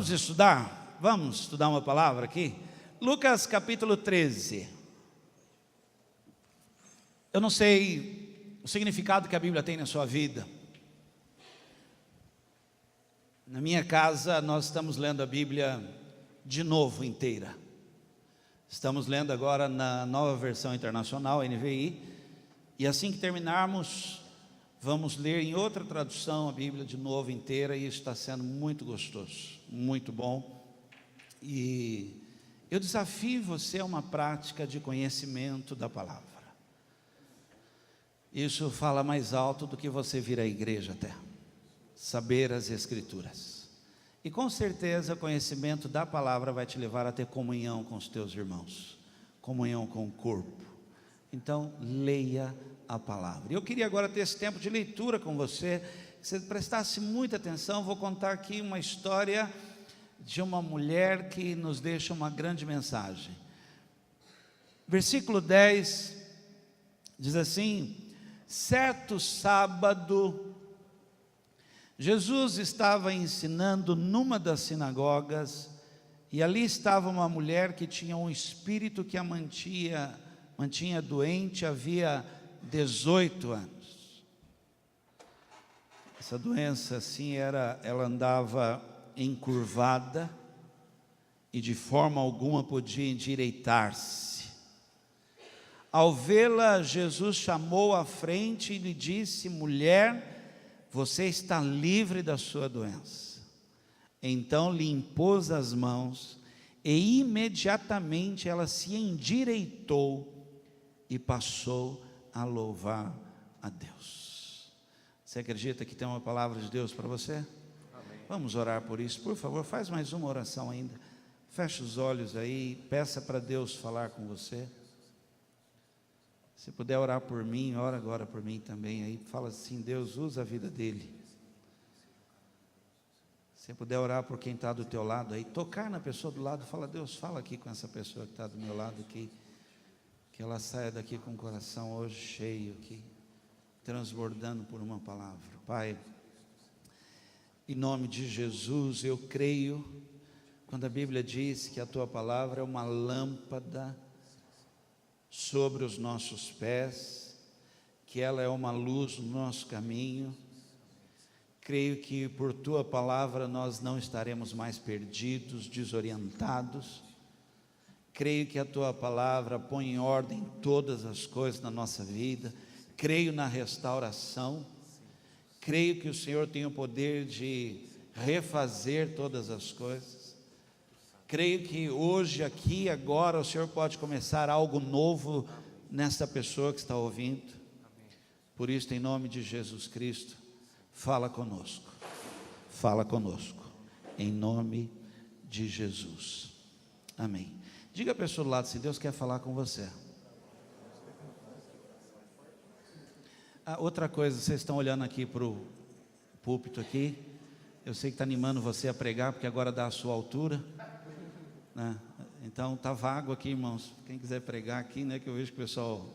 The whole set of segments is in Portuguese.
Vamos estudar? Vamos estudar uma palavra aqui? Lucas capítulo 13. Eu não sei o significado que a Bíblia tem na sua vida. Na minha casa nós estamos lendo a Bíblia de novo inteira. Estamos lendo agora na nova versão internacional, NVI. E assim que terminarmos, vamos ler em outra tradução a Bíblia de novo inteira. E isso está sendo muito gostoso, muito bom. E eu desafio você a uma prática de conhecimento da palavra. Isso fala mais alto do que você vir à igreja até. Saber as Escrituras. E com certeza o conhecimento da palavra vai te levar a ter comunhão com os teus irmãos. Comunhão com o corpo. Então, leia a palavra. Eu queria agora ter esse tempo de leitura com você. Que você prestasse muita atenção. Vou contar aqui uma história de uma mulher que nos deixa uma grande mensagem. Versículo 10 diz assim: certo sábado, Jesus estava ensinando numa das sinagogas, e ali estava uma mulher que tinha um espírito que a mantinha doente havia 18 anos. Essa doença assim ela andava encurvada e de forma alguma podia endireitar-se. Ao vê-la, Jesus chamou à frente e lhe disse: mulher, você está livre da sua doença. Então lhe impôs as mãos e imediatamente ela se endireitou e passou a louvar a Deus. Você acredita que tem uma palavra de Deus para você? Vamos orar por isso, por favor, faz mais uma oração ainda. Feche os olhos aí, peça para Deus falar com você. Se puder orar por mim, ora agora por mim também aí. Fala assim: Deus, usa a vida dele. Se puder orar por quem está do teu lado aí, tocar na pessoa do lado, fala: Deus, fala aqui com essa pessoa que está do meu lado aqui. Que ela saia daqui com o coração hoje cheio aqui, transbordando por uma palavra. Pai, em nome de Jesus, eu creio quando a Bíblia diz que a tua palavra é uma lâmpada sobre os nossos pés, que ela é uma luz no nosso caminho. Creio que por tua palavra nós não estaremos mais perdidos, desorientados. Creio que a tua palavra põe em ordem todas as coisas na nossa vida. Creio na restauração. Creio que o Senhor tem o poder de refazer todas as coisas. Creio que hoje, aqui, agora, o Senhor pode começar algo novo nessa pessoa que está ouvindo. Por isso, em nome de Jesus Cristo, fala conosco. Fala conosco. Em nome de Jesus. Amém. Diga a pessoa do lado, se Deus quer falar com você. Outra coisa, vocês estão olhando aqui para o púlpito aqui. Eu sei que está animando você a pregar, porque agora dá a sua altura, né? Então está vago aqui, irmãos. Quem quiser pregar aqui, né? Que eu vejo que o pessoal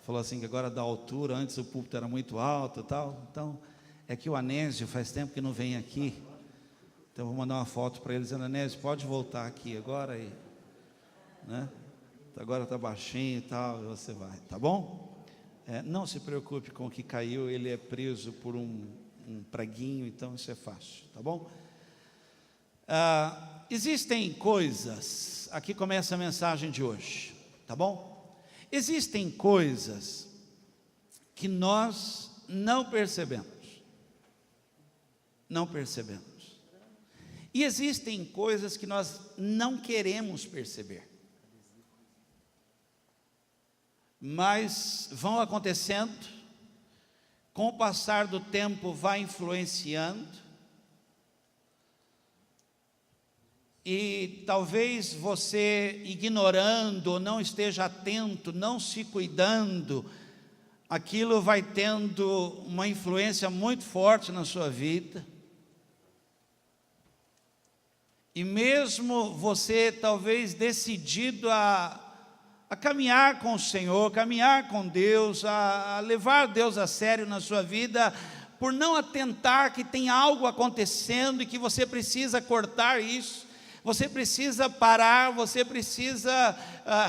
falou assim que agora dá altura. Antes o púlpito era muito alto e tal. Então é que o Anésio faz tempo que não vem aqui. Então vou mandar uma foto para ele dizendo: Anésio, pode voltar aqui agora aí, né? Agora está baixinho e tal, e você vai, tá bom? Não se preocupe com o que caiu, ele é preso por um preguinho, então isso é fácil, tá bom? Existem coisas, aqui começa a mensagem de hoje, tá bom? Existem coisas que nós não percebemos, e existem coisas que nós não queremos perceber. Mas vão acontecendo, com o passar do tempo vai influenciando, e talvez você ignorando, ou não esteja atento, não se cuidando, aquilo vai tendo uma influência muito forte na sua vida. E mesmo você talvez decidido a caminhar com o Senhor, caminhar com Deus, a levar Deus a sério na sua vida, por não atentar que tem algo acontecendo e que você precisa cortar isso, você precisa parar, você precisa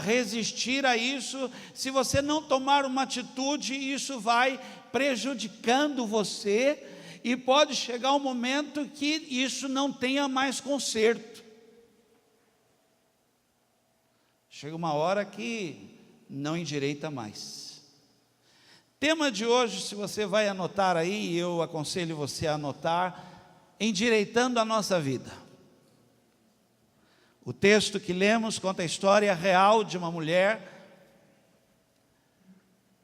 resistir a isso. Se você não tomar uma atitude, isso vai prejudicando você, e pode chegar um momento que isso não tenha mais conserto. Chega uma hora que não endireita mais. Tema de hoje, se você vai anotar aí, eu aconselho você a anotar: endireitando a nossa vida. O texto que lemos conta a história real de uma mulher,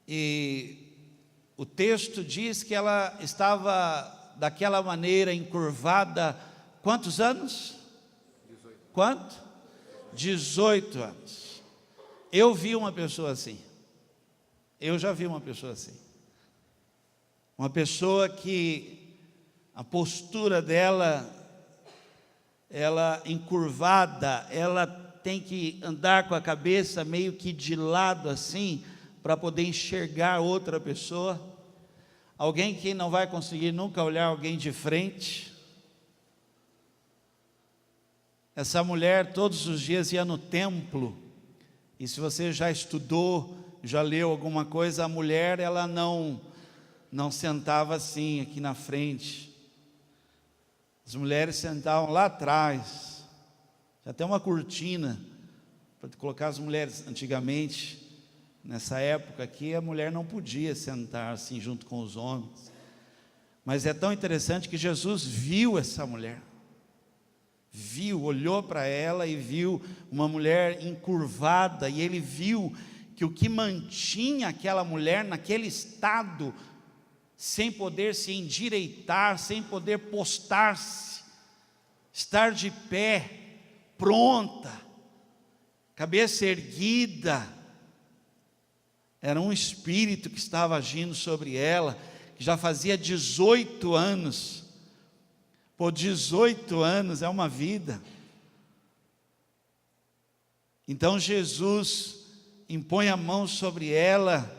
e o texto diz que ela estava daquela maneira, encurvada, quantos anos? 18. Quanto? 18 anos. Eu vi uma pessoa assim. Eu já vi uma pessoa assim. Uma pessoa que a postura dela, ela encurvada, ela tem que andar com a cabeça meio que de lado assim, para poder enxergar outra pessoa. Alguém que não vai conseguir nunca olhar alguém de frente. Essa mulher todos os dias ia no templo, e se você já estudou, já leu alguma coisa, a mulher, ela não sentava assim aqui na frente. As mulheres sentavam lá atrás. Já tem uma cortina para colocar as mulheres. Antigamente, nessa época aqui, a mulher não podia sentar assim junto com os homens. Mas é tão interessante que Jesus viu essa mulher. Viu, olhou para ela e viu uma mulher encurvada, e ele viu que o que mantinha aquela mulher naquele estado, sem poder se endireitar, sem poder postar-se, estar de pé, pronta, cabeça erguida, era um espírito que estava agindo sobre ela, que já fazia 18 anos, por 18 anos é uma vida. Então Jesus impõe a mão sobre ela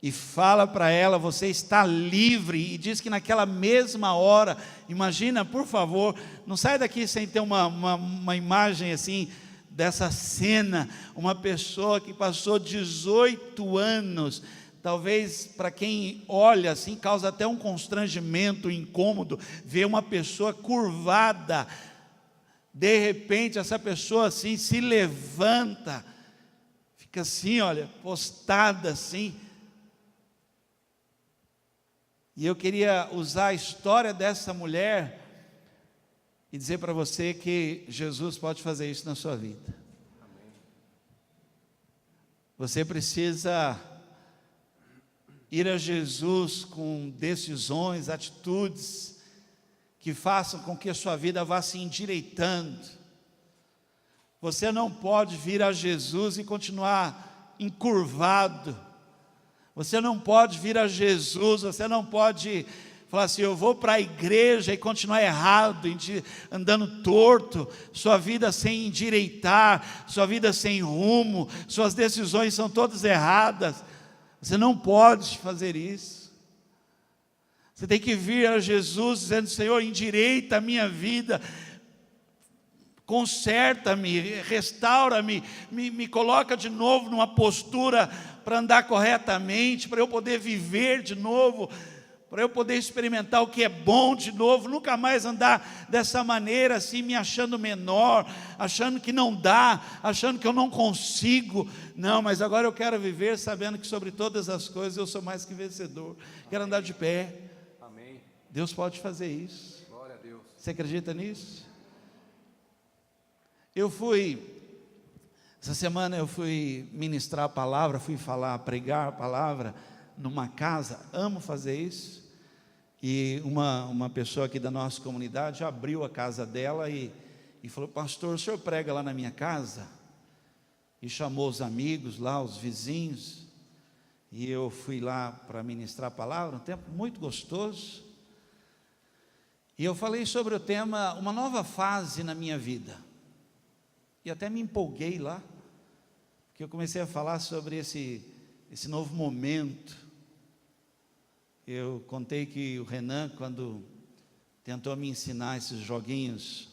e fala para ela: você está livre. E diz que naquela mesma hora, imagina, por favor, não sai daqui sem ter uma imagem assim, dessa cena, uma pessoa que passou 18 anos, talvez para quem olha assim, causa até um constrangimento, um incômodo, ver uma pessoa curvada. De repente essa pessoa assim se levanta, fica assim, olha, postada assim. E eu queria usar a história dessa mulher e dizer para você que Jesus pode fazer isso na sua vida. Amém. Você precisa ir a Jesus com decisões, atitudes que façam com que a sua vida vá se endireitando. Você não pode vir a Jesus e continuar encurvado. Você não pode vir a Jesus, você não pode falar assim: eu vou para a igreja, e continuar errado, andando torto, sua vida sem endireitar, sua vida sem rumo, suas decisões são todas erradas. Você não pode fazer isso. Você tem que vir a Jesus dizendo: Senhor, endireita a minha vida, conserta-me, restaura-me, me coloca de novo numa postura para andar corretamente, para eu poder viver de novo, para eu poder experimentar o que é bom de novo, nunca mais andar dessa maneira assim, me achando menor, achando que não dá, achando que eu não consigo. Não, mas agora eu quero viver sabendo que sobre todas as coisas eu sou mais que vencedor. Quero andar de pé. Amém. Deus pode fazer isso. Glória a Deus. Você acredita nisso? Essa semana eu fui ministrar a palavra, fui pregar a palavra numa casa. Amo fazer isso. E uma pessoa aqui da nossa comunidade abriu a casa dela e falou: pastor, o senhor prega lá na minha casa? E chamou os amigos lá, os vizinhos, e eu fui lá para ministrar a palavra, um tempo muito gostoso. E eu falei sobre o tema, uma nova fase na minha vida. E até me empolguei lá, porque eu comecei a falar sobre esse novo momento. Eu contei que o Renan, quando tentou me ensinar esses joguinhos,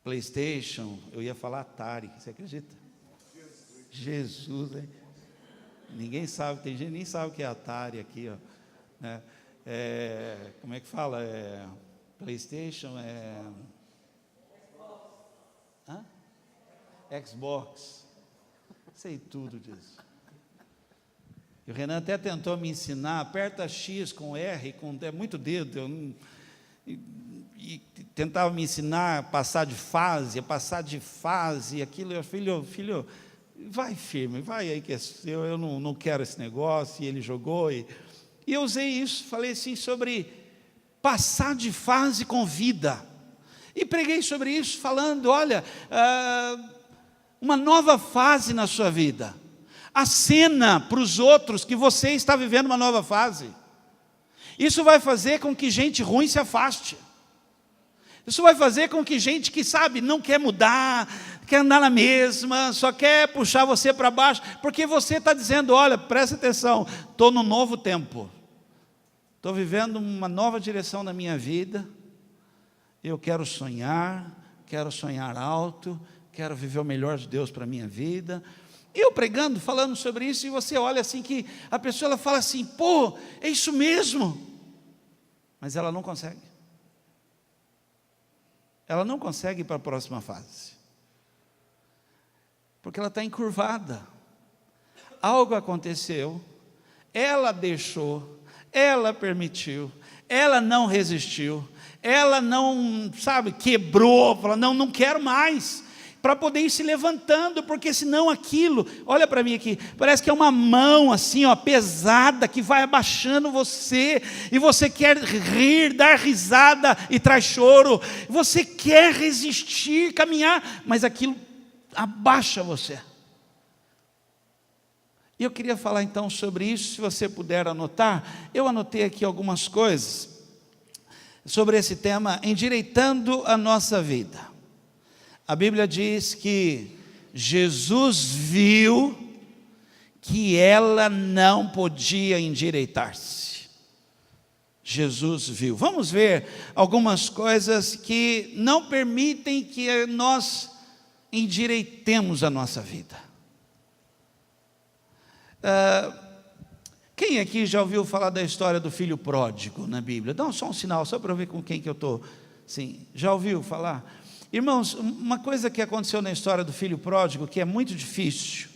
PlayStation, eu ia falar Atari, você acredita? Jesus, hein? Ninguém sabe, tem gente que nem sabe o que é Atari aqui, ó, né? Como é que fala? PlayStation, Xbox, sei tudo disso. E o Renan até tentou me ensinar, aperta X com R, é muito dedo, e tentava me ensinar a passar de fase, aquilo. Eu, filho, vai firme, vai aí que é seu, eu não quero esse negócio. E ele jogou, e eu usei isso, falei assim sobre passar de fase com vida, e preguei sobre isso, falando, olha, uma nova fase na sua vida, acena para os outros que você está vivendo uma nova fase. Isso vai fazer com que gente ruim se afaste. Isso vai fazer com que gente que sabe, não quer mudar, quer andar na mesma, só quer puxar você para baixo, porque você está dizendo, olha, presta atenção, estou num novo tempo, estou vivendo uma nova direção na minha vida, eu quero sonhar alto, quero viver o melhor de Deus para a minha vida. E eu pregando, falando sobre isso, e você olha assim que a pessoa ela fala assim, pô, é isso mesmo, mas ela não consegue. Ela não consegue ir para a próxima fase, porque ela está encurvada. Algo aconteceu, ela deixou, ela permitiu, ela não resistiu, ela não, quebrou, falou, não quero mais, para poder ir se levantando, porque senão aquilo, olha para mim aqui, parece que é uma mão assim, ó, pesada, que vai abaixando você, e você quer rir, dar risada, e traz choro, você quer resistir, caminhar, mas aquilo abaixa você. E eu queria falar então sobre isso, se você puder anotar, eu anotei aqui algumas coisas, sobre esse tema, endireitando a nossa vida. A Bíblia diz que Jesus viu que ela não podia endireitar-se. Jesus viu. Vamos ver algumas coisas que não permitem que nós endireitemos a nossa vida. Quem aqui já ouviu falar da história do filho pródigo na Bíblia? Dá só um sinal, só para eu ver com quem que eu estou. Sim, já ouviu falar? Irmãos, uma coisa que aconteceu na história do filho pródigo, que é muito difícil,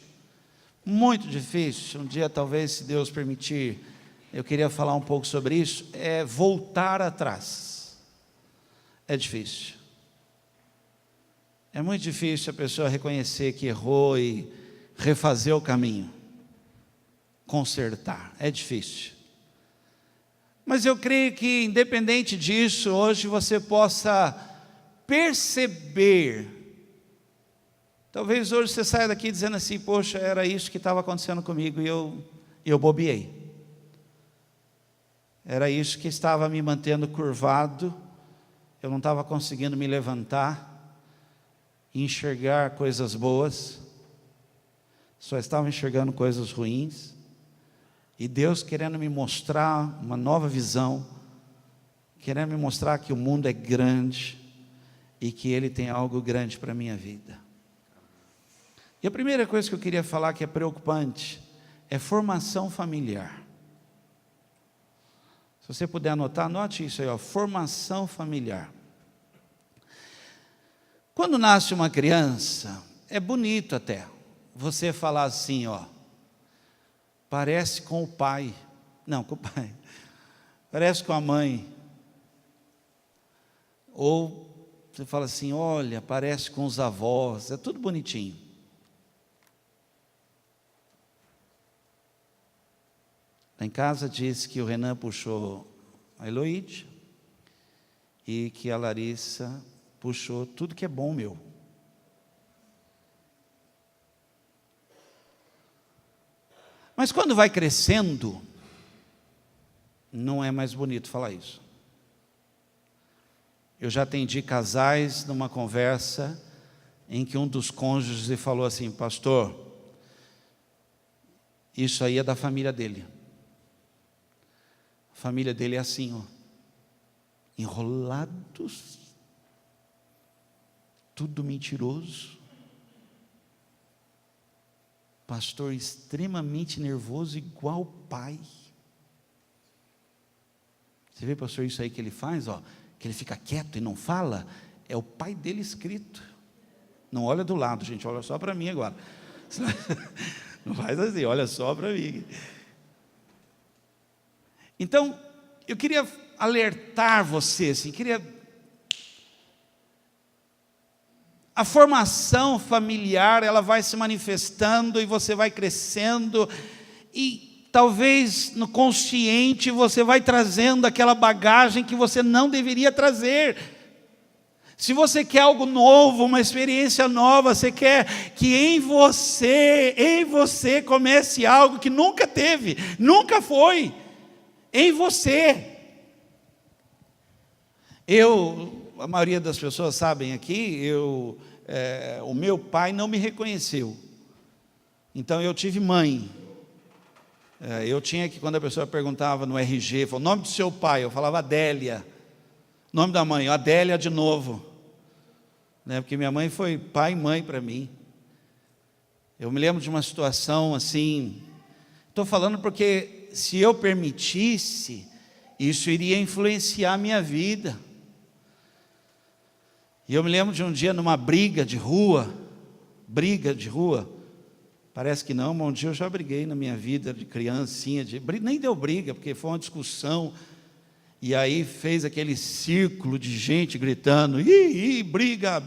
um dia talvez, se Deus permitir, eu queria falar um pouco sobre isso, é voltar atrás. É difícil. É muito difícil a pessoa reconhecer que errou e refazer o caminho, consertar, é difícil. Mas eu creio que independente disso, hoje você possa perceber, talvez hoje você saia daqui dizendo assim, poxa, era isso que estava acontecendo comigo e eu bobeei, era isso que estava me mantendo curvado, eu não estava conseguindo me levantar e enxergar coisas boas, só estava enxergando coisas ruins, e Deus querendo me mostrar uma nova visão, querendo me mostrar que o mundo é grande, e que Ele tem algo grande para a minha vida. E a primeira coisa que eu queria falar que é preocupante, é formação familiar. Se você puder anotar, anote isso aí, ó, formação familiar. Quando nasce uma criança, é bonito até, você falar assim, ó, parece com o pai, não, com o pai, parece com a mãe, ou você fala assim, olha, parece com os avós, é tudo bonitinho. Lá em casa diz que o Renan puxou a Eloíde e que a Larissa puxou tudo que é bom meu. Mas quando vai crescendo, não é mais bonito falar isso. Eu já atendi casais numa conversa em que um dos cônjuges falou assim, pastor, isso aí é da família dele. A família dele é assim, ó, enrolados, tudo mentiroso, pastor extremamente nervoso, igual o pai. Você vê, pastor, isso aí que ele faz, ó, que ele fica quieto e não fala, é o pai dele escrito. Não olha do lado, gente, olha só para mim agora. Não faz assim, olha só para mim. Então, eu queria alertar você, assim, a formação familiar, ela vai se manifestando e você vai crescendo, e talvez no consciente você vai trazendo aquela bagagem que você não deveria trazer. Se você quer algo novo, uma experiência nova, você quer que em você comece algo que nunca teve, nunca foi, em você. A maioria das pessoas sabem aqui, o meu pai não me reconheceu, então eu tive mãe. Eu tinha que, quando a pessoa perguntava no RG, falou, o nome do seu pai, eu falava Adélia. Nome da mãe, Adélia de novo. Porque minha mãe foi pai e mãe para mim. Eu me lembro de uma situação assim, estou falando porque se eu permitisse, isso iria influenciar a minha vida. E eu me lembro de um dia numa briga de rua, parece que não, mas um dia eu já briguei na minha vida de criancinha, nem deu briga, porque foi uma discussão, e aí fez aquele círculo de gente gritando, briga,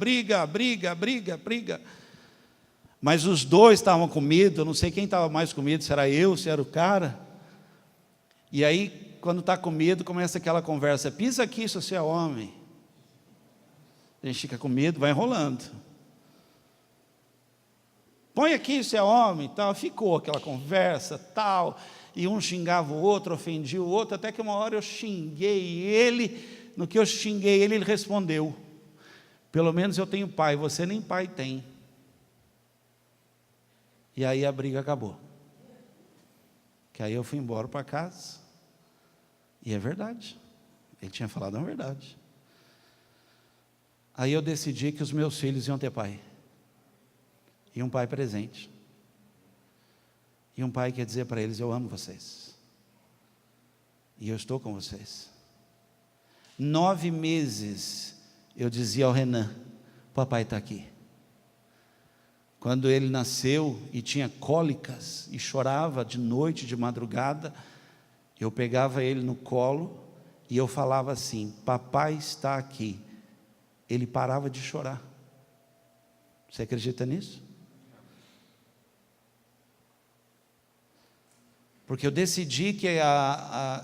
mas os dois estavam com medo, eu não sei quem estava mais com medo, se era eu, se era o cara, e aí quando está com medo, começa aquela conversa, pisa aqui se você é homem, a gente fica com medo, vai enrolando, põe aqui se é homem, tal, ficou aquela conversa, tal, e um xingava o outro, ofendia o outro, até que uma hora eu xinguei ele, no que eu xinguei ele, ele respondeu, pelo menos eu tenho pai, você nem pai tem. E aí a briga acabou, que aí eu fui embora para casa, e é verdade, ele tinha falado a verdade. Aí eu decidi que os meus filhos iam ter pai, e um pai presente, e um pai quer dizer para eles, eu amo vocês, e eu estou com vocês. 9 meses, eu dizia ao Renan, papai está aqui. Quando ele nasceu e tinha cólicas, e chorava de noite, de madrugada, eu pegava ele no colo, e eu falava assim, papai está aqui. Ele parava de chorar. Você acredita nisso? Porque eu decidi que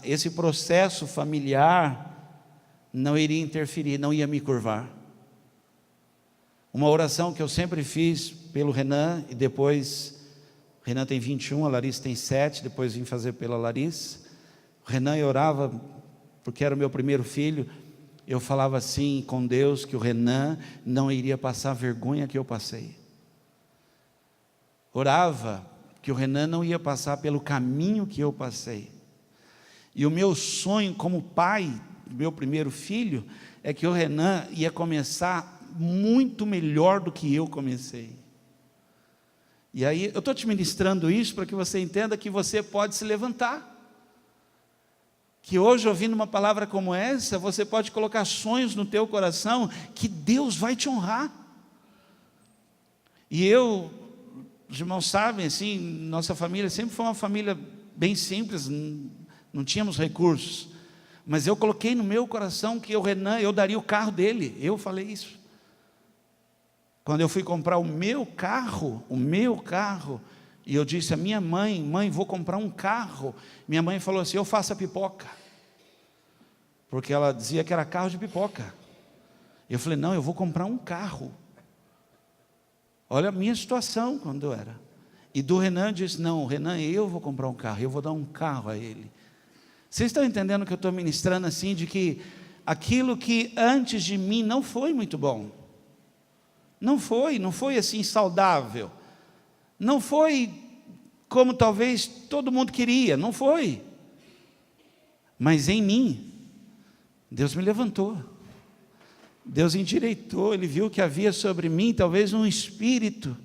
esse processo familiar não iria interferir, não ia me curvar. Uma oração que eu sempre fiz pelo Renan, e depois, o Renan tem 21, a Larissa tem 7, depois vim fazer pela Larissa. O Renan, eu orava, porque era o meu primeiro filho, eu falava assim com Deus, que o Renan não iria passar a vergonha que eu passei. Orava que o Renan não ia passar pelo caminho que eu passei. E o meu sonho como pai do meu primeiro filho, é que o Renan ia começar muito melhor do que eu comecei. E aí, eu estou te ministrando isso para que você entenda que você pode se levantar. Que hoje, ouvindo uma palavra como essa, você pode colocar sonhos no teu coração, que Deus vai te honrar. E os irmãos sabem, assim, nossa família sempre foi uma família bem simples, não tínhamos recursos. Mas eu coloquei no meu coração que o Renan, eu daria o carro dele, eu falei isso. Quando eu fui comprar o meu carro, e eu disse à minha mãe, mãe, vou comprar um carro. Minha mãe falou assim, eu faço a pipoca. Porque ela dizia que era carro de pipoca. Eu falei, não, eu vou comprar um carro. Olha a minha situação quando eu era. E do Renan disse, não, Renan, eu vou comprar um carro, eu vou dar um carro a ele. Vocês estão entendendo que eu estou ministrando assim, de que aquilo que antes de mim não foi muito bom. Não foi assim saudável. Não foi como talvez todo mundo queria, não foi. Mas em mim, Deus me levantou. Deus endireitou, Ele viu que havia sobre mim talvez um espírito,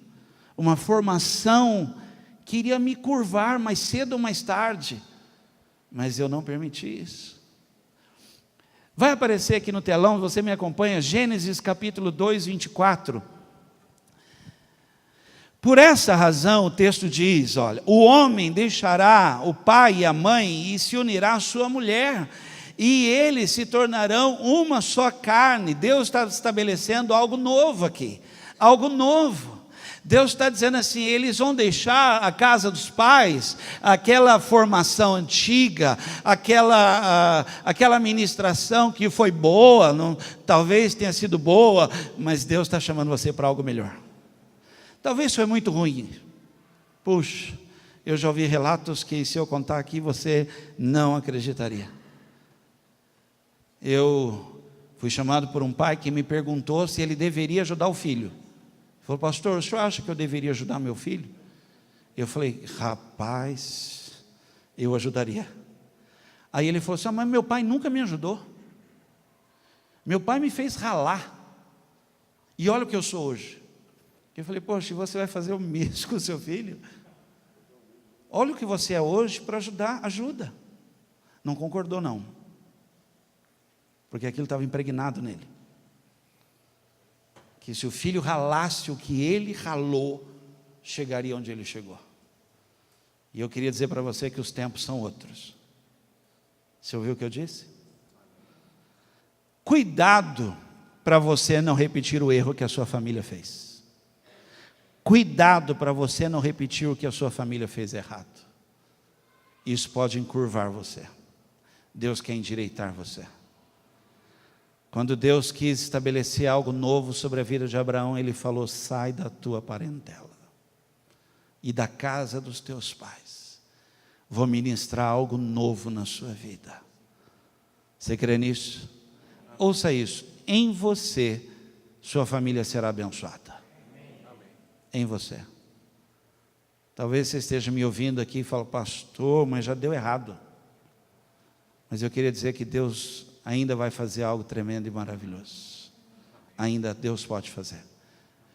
uma formação que iria me curvar mais cedo ou mais tarde, mas eu não permiti isso. Vai aparecer aqui no telão, você me acompanha, Gênesis capítulo 2, 24. Por essa razão o texto diz, olha, o homem deixará o pai e a mãe e se unirá à sua mulher, e eles se tornarão uma só carne. Deus está estabelecendo algo novo aqui, algo novo. Deus está dizendo assim, eles vão deixar a casa dos pais, aquela formação antiga, aquela ministração que foi boa, talvez tenha sido boa, mas Deus está chamando você para algo melhor. Talvez foi muito ruim. Puxa, eu já ouvi relatos que se eu contar aqui você não acreditaria. Eu fui chamado por um pai que me perguntou se ele deveria ajudar o filho. Ele falou, pastor, o senhor acha que eu deveria ajudar meu filho? Eu falei, rapaz, eu ajudaria. Aí ele falou assim, mas meu pai nunca me ajudou. Meu pai me fez ralar. E olha o que eu sou hoje. Eu falei, poxa, você vai fazer o mesmo com o seu filho? Olha o que você é hoje para ajudar, ajuda. Não concordou não. Porque aquilo estava impregnado nele. Que se o filho ralasse o que ele ralou, chegaria onde ele chegou. E eu queria dizer para você que os tempos são outros. Você ouviu o que eu disse? Cuidado para você não repetir o erro que a sua família fez. Cuidado para você não repetir o que a sua família fez errado. Isso pode encurvar você. Deus quer endireitar você. Quando Deus quis estabelecer algo novo sobre a vida de Abraão, Ele falou, sai da tua parentela e da casa dos teus pais. Vou ministrar algo novo na sua vida. Você crê nisso? Ouça isso, em você, sua família será abençoada. Em você. Talvez você esteja me ouvindo aqui e fale, pastor, mas já deu errado. Mas eu queria dizer que Deus ainda vai fazer algo tremendo e maravilhoso. Ainda Deus pode fazer.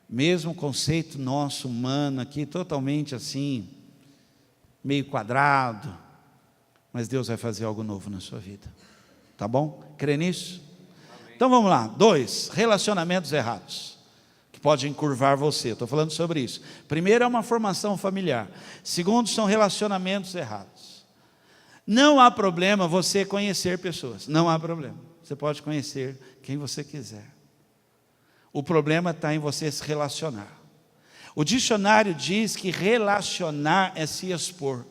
Mesmo o conceito nosso, humano, aqui, totalmente assim, meio quadrado, mas Deus vai fazer algo novo na sua vida. Tá bom? Crê nisso? Amém. Então vamos lá. 2, relacionamentos errados, que podem encurvar você. Estou falando sobre isso. Primeiro é uma formação familiar. Segundo são relacionamentos errados. Não há problema você conhecer pessoas, não há problema. Você pode conhecer quem você quiser. O problema está em você se relacionar. O dicionário diz que relacionar é se expor.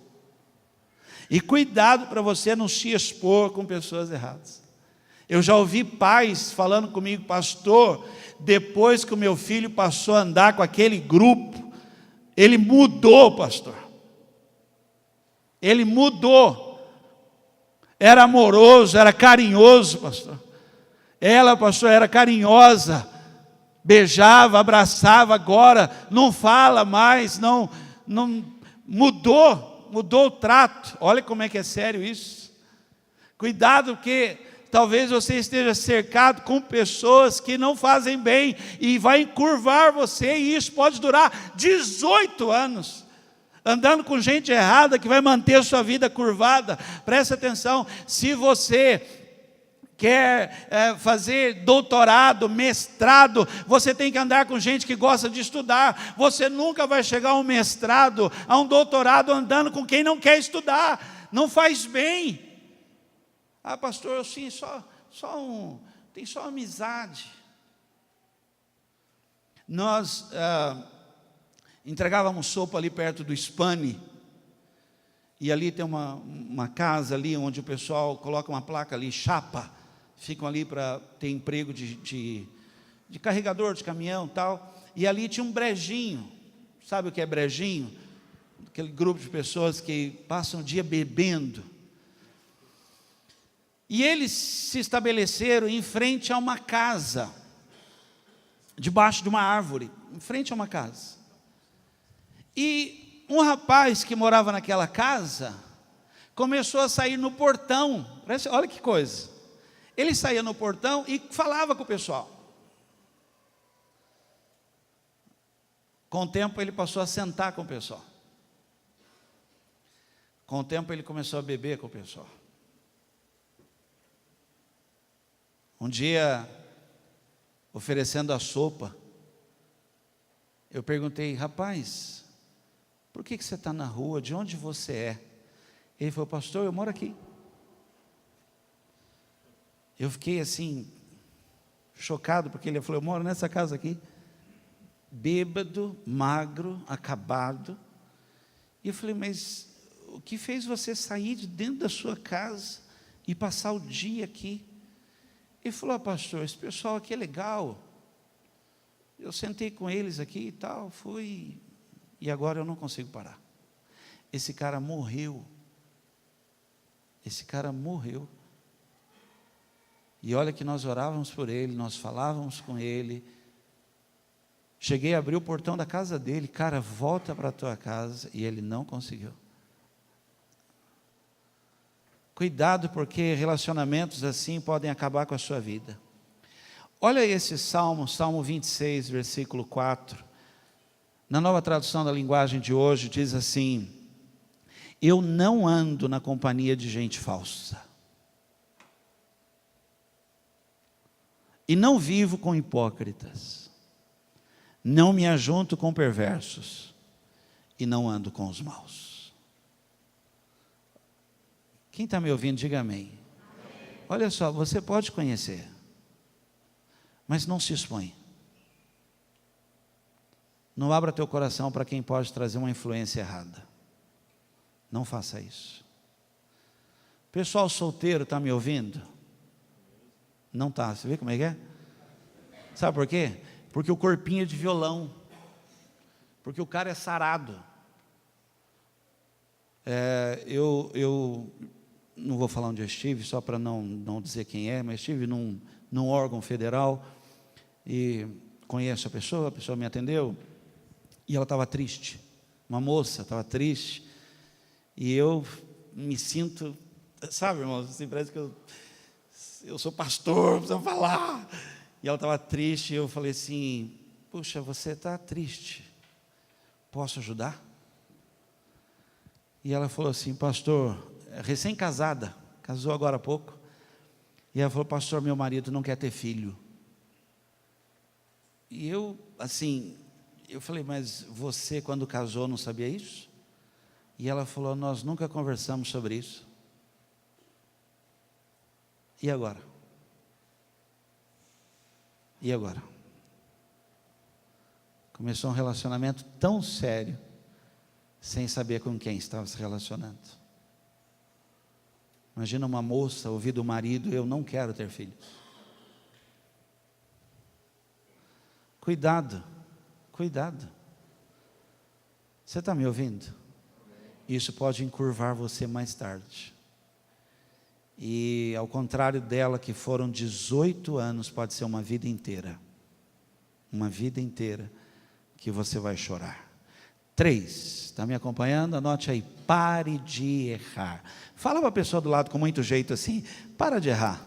E cuidado para você não se expor com pessoas erradas. Eu já ouvi pais falando comigo, pastor, depois que o meu filho passou a andar com aquele grupo, ele mudou, pastor. Ele mudou. Era amoroso, era carinhoso, pastor. Ela, pastor, era carinhosa, beijava, abraçava, agora não fala mais, não mudou o trato. Olha como é que é sério isso. Cuidado, porque talvez você esteja cercado com pessoas que não fazem bem e vai encurvar você, e isso pode durar 18 anos. Andando com gente errada que vai manter a sua vida curvada. Presta atenção, se você quer fazer doutorado, mestrado, você tem que andar com gente que gosta de estudar. Você nunca vai chegar a um mestrado, a um doutorado andando com quem não quer estudar. Não faz bem. Ah, pastor, eu sim, tem só amizade. Nós entregávamos sopa ali perto do Spani, e ali tem uma casa ali, onde o pessoal coloca uma placa ali, chapa, ficam ali para ter emprego de carregador de caminhão e tal, e ali tinha um brejinho. Sabe o que é brejinho? Aquele grupo de pessoas que passam o dia bebendo, e eles se estabeleceram em frente a uma casa, debaixo de uma árvore, em frente a uma casa. E um rapaz que morava naquela casa começou a sair no portão. Olha que coisa. Ele saía no portão e falava com o pessoal. Com o tempo ele passou a sentar com o pessoal. Com o tempo ele começou a beber com o pessoal. Um dia, oferecendo a sopa, eu perguntei: rapaz, por que você está na rua? De onde você é? Ele falou: pastor, eu moro aqui. Eu fiquei assim, chocado, porque ele falou: eu moro nessa casa aqui. Bêbado, magro, acabado. E eu falei: mas o que fez você sair de dentro da sua casa e passar o dia aqui? Ele falou: pastor, esse pessoal aqui é legal. Eu sentei com eles aqui e tal, fui, e agora eu não consigo parar. Esse cara morreu. Esse cara morreu. E olha que nós orávamos por ele, nós falávamos com ele. Cheguei a abrir o portão da casa dele: cara, volta para a tua casa. E ele não conseguiu. Cuidado, porque relacionamentos assim podem acabar com a sua vida. Olha esse salmo, Salmo 26, versículo 4. Na Nova Tradução da Linguagem de hoje, diz assim: eu não ando na companhia de gente falsa, e não vivo com hipócritas, não me ajunto com perversos, e não ando com os maus. Quem está me ouvindo, diga amém. Olha só, você pode conhecer, mas não se expõe. Não abra teu coração para quem pode trazer uma influência errada. Não faça isso. Pessoal solteiro, está me ouvindo? Não está, você vê como é que é? Sabe por quê? Porque o corpinho é de violão. Porque o cara é sarado. Eu não vou falar onde eu estive, só para não dizer quem é, mas estive num órgão federal e conheço a pessoa me atendeu e ela estava triste, uma moça estava triste, e eu me sinto, sabe, irmãos, assim, parece que eu sou pastor, preciso falar, e ela estava triste, e eu falei assim: puxa, você está triste, posso ajudar? E ela falou assim: pastor, recém-casada, casou agora há pouco, e ela falou: pastor, meu marido não quer ter filho. E eu, assim, eu falei: mas você quando casou não sabia isso? E ela falou: nós nunca conversamos sobre isso. E agora? E agora? Começou um relacionamento tão sério, sem saber com quem estava se relacionando. Imagina uma moça ouvir do marido: eu não quero ter filhos. Cuidado, cuidado. Você está me ouvindo? Isso pode encurvar você mais tarde. E ao contrário dela, que foram 18 anos, pode ser uma vida inteira. Uma vida inteira que você vai chorar. 3, está me acompanhando? Anote aí: pare de errar. Fala para a pessoa do lado com muito jeito assim: para de errar.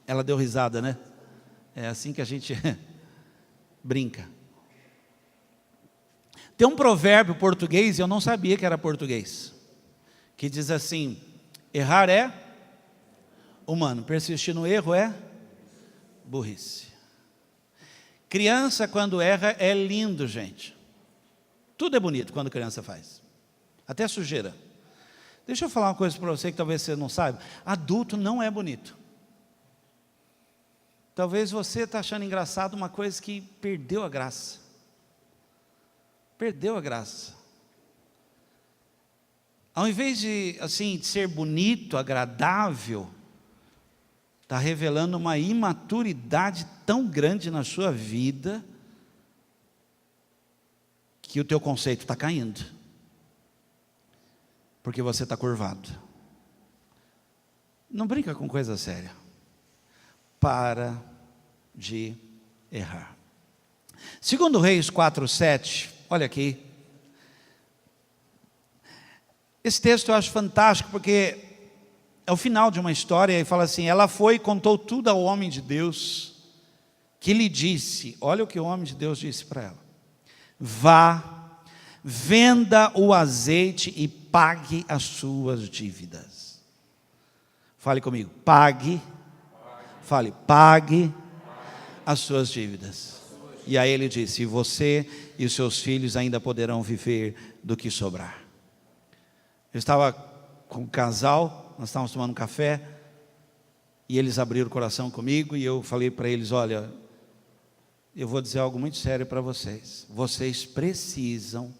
Ela deu risada, né? É assim que a gente brinca. Tem um provérbio português, e eu não sabia que era português, que diz assim: errar é humano, persistir no erro é burrice. Criança quando erra é lindo, gente. Tudo é bonito quando criança faz, até sujeira. Deixa eu falar uma coisa para você que talvez você não saiba: adulto não é bonito. Talvez você está achando engraçado uma coisa que perdeu a graça. Perdeu a graça. Ao invés de, assim, de ser bonito, agradável, está revelando uma imaturidade tão grande na sua vida, que o teu conceito está caindo, porque você está curvado. Não brinca com coisa séria. Para de errar. 2 Reis 4:7, olha aqui. Esse texto eu acho fantástico, porque é o final de uma história, e fala assim: ela foi e contou tudo ao homem de Deus, que lhe disse, olha o que o homem de Deus disse para ela: vá, venda o azeite e pague as suas dívidas. Fale comigo, pague. Fale, pague as suas dívidas. E aí ele disse: e você e os seus filhos ainda poderão viver do que sobrar. Eu estava com um casal, nós estávamos tomando um café, e eles abriram o coração comigo, e eu falei para eles: olha, eu vou dizer algo muito sério para vocês. Vocês precisam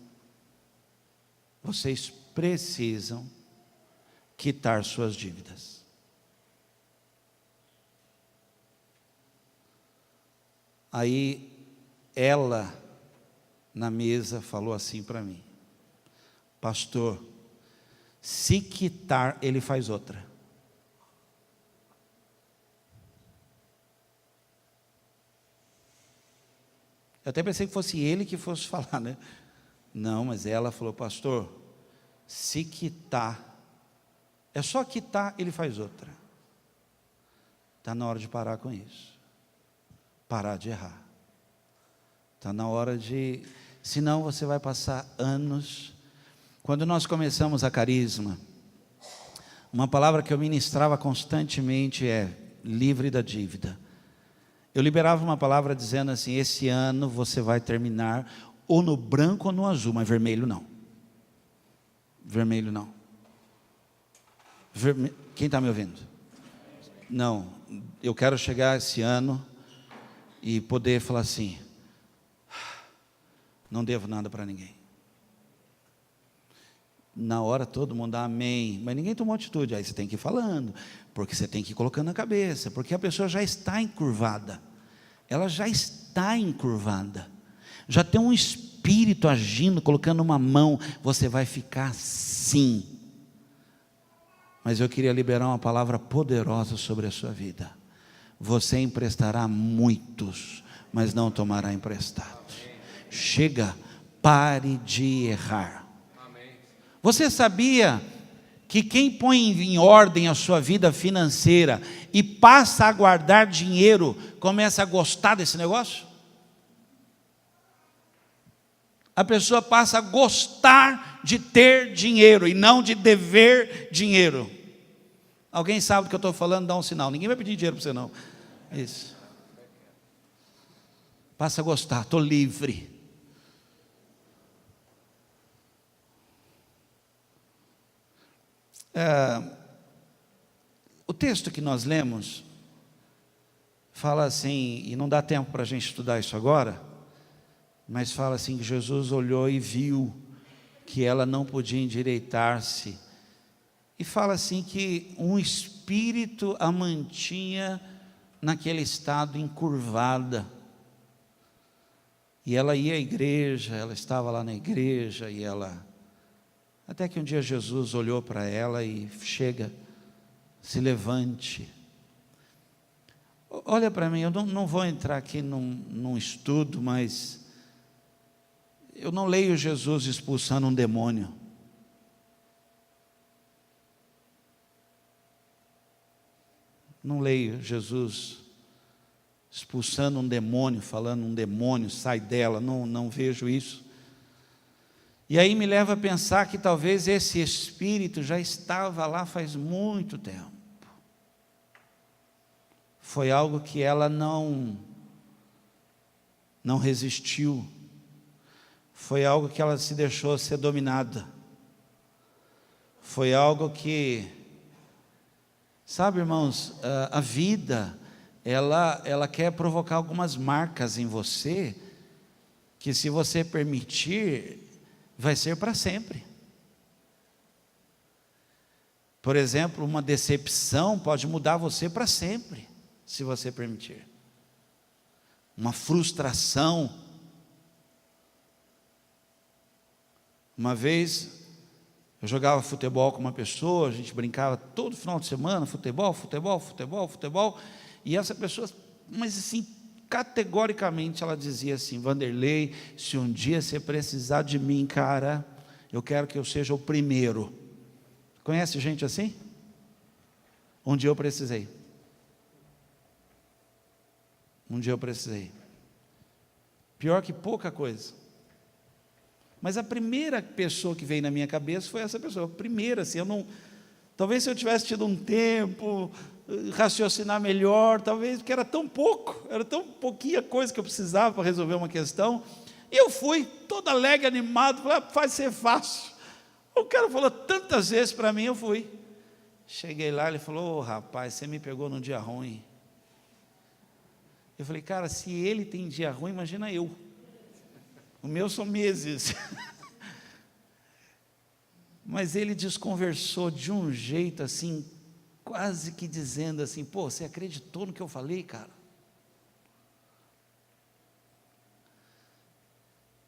quitar suas dívidas. Aí ela, na mesa, falou assim para mim: pastor, se quitar, ele faz outra. Eu até pensei que fosse ele que fosse falar, né? Não, mas ela falou: pastor, se quitar, é só quitar, ele faz outra. Está na hora de parar com isso. Parar de errar. Está na hora de... Senão você vai passar anos... Quando nós começamos a Carisma, uma palavra que eu ministrava constantemente é: livre da dívida. Eu liberava uma palavra dizendo assim: esse ano você vai terminar ou no branco ou no azul, mas vermelho não. Vermelho não. Quem está me ouvindo? Não, eu quero chegar esse ano e poder falar assim: não devo nada para ninguém. Na hora todo mundo dá amém, mas ninguém tomou atitude. Aí você tem que ir falando, porque você tem que ir colocando na cabeça, porque a pessoa já está encurvada. Ela já está encurvada. Já tem um espírito agindo, colocando uma mão. Você vai ficar assim. Mas eu queria liberar uma palavra poderosa sobre a sua vida. Você emprestará muitos, mas não tomará emprestado. Chega, pare de errar. Você sabia que quem põe em ordem a sua vida financeira e passa a guardar dinheiro, começa a gostar desse negócio? A pessoa passa a gostar de ter dinheiro e não de dever dinheiro. Alguém sabe do que eu estou falando? Dá um sinal. Ninguém vai pedir dinheiro para você não. Isso. Passa a gostar, estou livre. O texto que nós lemos fala assim, e não dá tempo para a gente estudar isso agora, mas fala assim que Jesus olhou e viu que ela não podia endireitar-se, e fala assim que um espírito a mantinha naquele estado encurvada, e ela ia à igreja, ela estava lá na igreja, e ela... Até que um dia Jesus olhou para ela e chega, se levante. Olha para mim, eu não vou entrar aqui num estudo, mas eu não leio Jesus expulsando um demônio. Não leio Jesus expulsando um demônio, falando um demônio, sai dela, não vejo isso. E aí me leva a pensar que talvez esse espírito já estava lá faz muito tempo. Foi algo que ela não resistiu. Foi algo que ela se deixou ser dominada. Foi algo que, sabe, irmãos, a vida, ela quer provocar algumas marcas em você, que se você permitir, vai ser para sempre. Por exemplo, uma decepção pode mudar você para sempre, se você permitir. Uma frustração. Uma vez, eu jogava futebol com uma pessoa, a gente brincava todo final de semana, futebol, e essa pessoa, mas assim, categoricamente ela dizia assim: Vanderlei, se um dia você precisar de mim, cara, eu quero que eu seja o primeiro. Conhece gente assim? Um dia eu precisei. Pior que pouca coisa. Mas a primeira pessoa que veio na minha cabeça foi essa pessoa. Primeira, assim, talvez se eu tivesse tido um tempo, raciocinar melhor, talvez, porque era tão pouquinha coisa que eu precisava para resolver uma questão. E eu fui, todo alegre, animado, falei, vai ser fácil. O cara falou tantas vezes para mim, eu fui. Cheguei lá, ele falou, rapaz, você me pegou num dia ruim. Eu falei, cara, se ele tem dia ruim, imagina eu. O meu são meses. Mas ele desconversou de um jeito assim, quase que dizendo assim, pô, você acreditou no que eu falei, cara?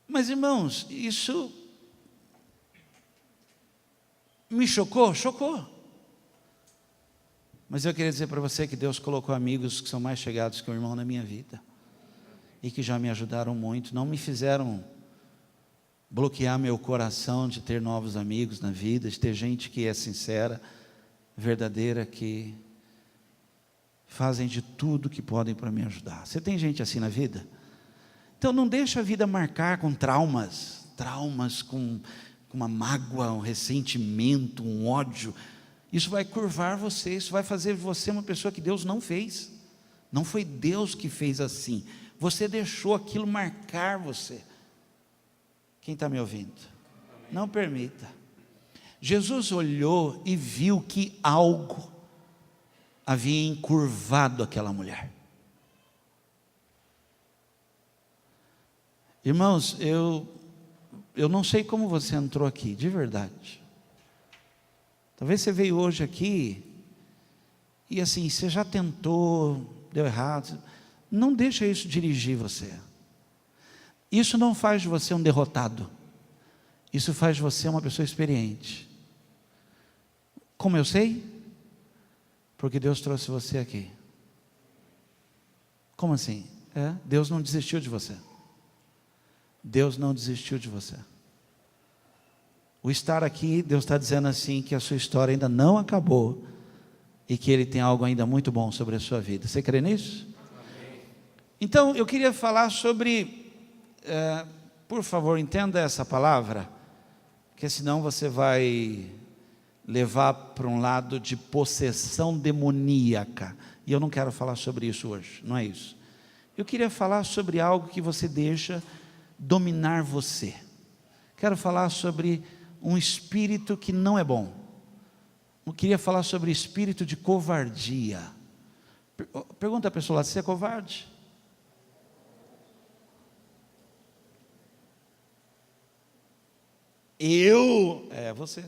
Mas irmãos, isso me chocou? Chocou. Mas eu queria dizer para você que Deus colocou amigos que são mais chegados que um irmão na minha vida. E que já me ajudaram muito, não me fizeram bloquear meu coração de ter novos amigos na vida, de ter gente que é sincera, verdadeira, que fazem de tudo que podem para me ajudar. Você tem gente assim na vida? Então não deixa a vida marcar com traumas com uma mágoa, um ressentimento, um ódio. Isso vai curvar você, isso vai fazer você uma pessoa que Deus não fez. Não foi Deus que fez assim. Você deixou aquilo marcar você. Quem está me ouvindo? Não permita. Jesus olhou e viu que algo havia encurvado aquela mulher. Irmãos, eu não sei como você entrou aqui, de verdade. Talvez você veio hoje aqui e assim, você já tentou, deu errado. Não deixa isso dirigir você. Isso não faz de você um derrotado. Isso faz de você uma pessoa experiente. Como eu sei? Porque Deus trouxe você aqui. Como assim? Deus não desistiu de você. Deus não desistiu de você. O estar aqui, Deus está dizendo assim, que a sua história ainda não acabou, e que Ele tem algo ainda muito bom sobre a sua vida. Você crê nisso? Amém. Então, eu queria falar sobre, por favor, entenda essa palavra, porque senão você vai levar para um lado de possessão demoníaca, e eu não quero falar sobre isso hoje, não é isso. Eu queria falar sobre algo que você deixa dominar você. Quero falar sobre um espírito que não é bom. Eu queria falar sobre espírito de covardia. Pergunta a pessoa lá, você é covarde? Você.